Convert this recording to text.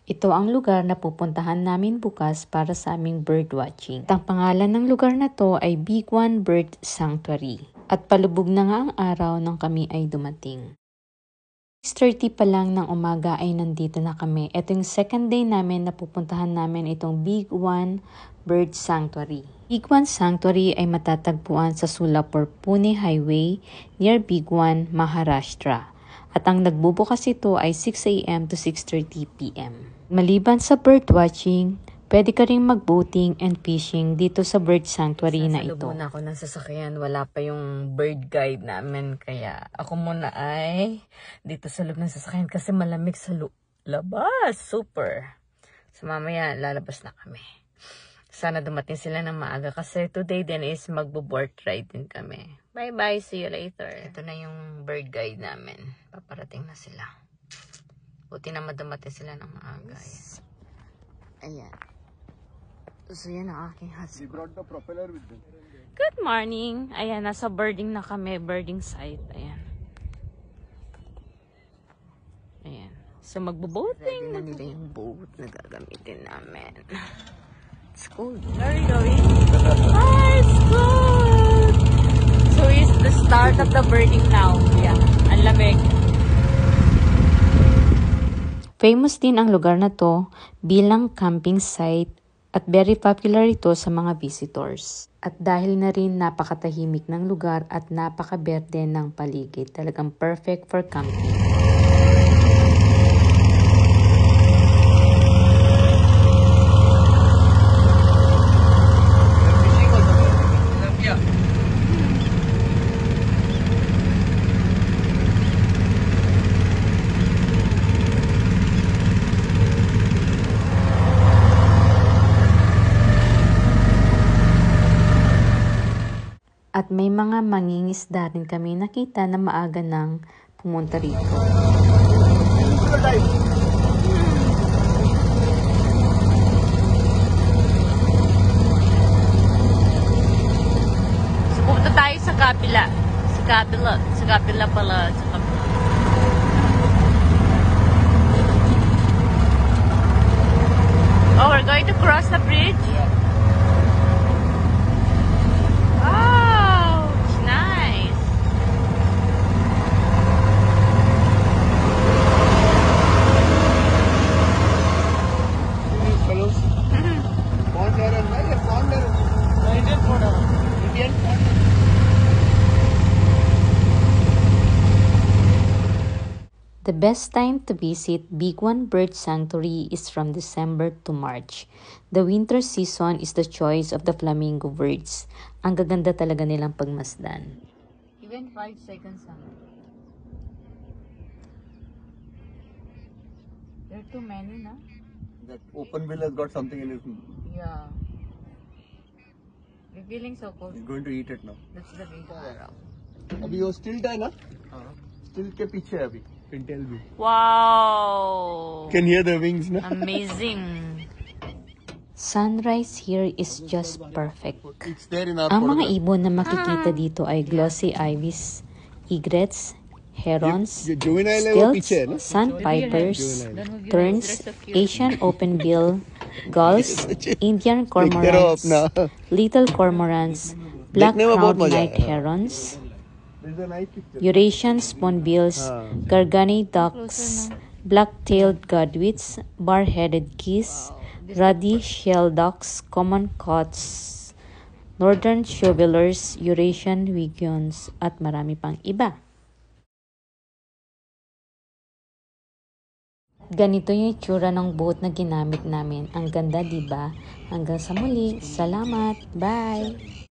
Ito ang lugar na pupuntahan namin bukas para sa aming birdwatching. At ang pangalan ng lugar na to ay Biguan Bird Sanctuary. At palubog na nga ang araw nang kami ay dumating. 6:30 pa lang ng umaga ay nandito na kami. Ito yung second day namin na pupuntahan namin itong Biguan Bird Sanctuary. Biguan Sanctuary ay matatagpuan sa Solapur-Pune Highway near Biguan, Maharashtra. At ang nagbubukas ito ay 6 a.m. to 6:30 p.m. Maliban sa birdwatching, pwede ka rin mag-boating and fishing dito sa bird sanctuary na ito. Sasalubong na ako ng sasakyan, wala pa yung bird guide namin. Kaya ako muna ay dito sa loob ng sasakyan kasi malamig sa labas. Super! So mamaya lalabas na kami. Sana dumating sila ng maaga kasi today din is magbo-boat ride din kami. Bye-bye, see you later. Ito na yung bird guide namin. Paparating na sila. Buti na dumating sila ng maaga. Ayan. So yan ang aking husband. We brought the propeller with them. Good morning. Ayan, nasa birding na kami. Birding site. Ayan. Ayan. So magbo-boating. Ready na nila yung boat na gagamitin namin. It's cold. Where are you going? Ah, it's cold! So it's the start of the birding now. Yeah. Ang lamig. Famous din ang lugar na to bilang camping site at very popular ito sa mga visitors. At dahil na rin napakatahimik ng lugar at napakaberde ng paligid, talagang perfect for camping. At may mga mangingisda rin kami nakita na maaga nang pumunta rito. So, pupunta tayo sa kapila. Sa kapila pala. Oh, we're going to cross the bridge? The best time to visit Biguan Bird Sanctuary is from December to March. The winter season is the choice of the flamingo birds. Ang gaganda talaga nilang pagmasdan. Even 5 seconds lang. There are too many, na? That open bill has got something in his mouth. Yeah. We're feeling so cold. He's going to eat it now. That's the big araw. अभी वो stilt है ना? Stilt के पीछे है अभी. Pintail view. Wow! Can hear the wings na? Amazing. Sunrise here is just perfect. It's there in our Ang mga ibon na makikita dito ay glossy ibis, egrets, herons, stilts, sandpipers, terns, Asian openbill, gulls, Indian cormorants, little cormorants, black-crowned night herons, Eurasian spoonbills, Gargani ducks, black-tailed godwits, bar-headed geese, ruddy shelducks, common cots, northern shovelers, Eurasian wigeons, at marami pang iba. Ganito yung itsura ng boat na ginamit namin. Ang ganda, diba? Hanggang sa muli. Salamat. Bye!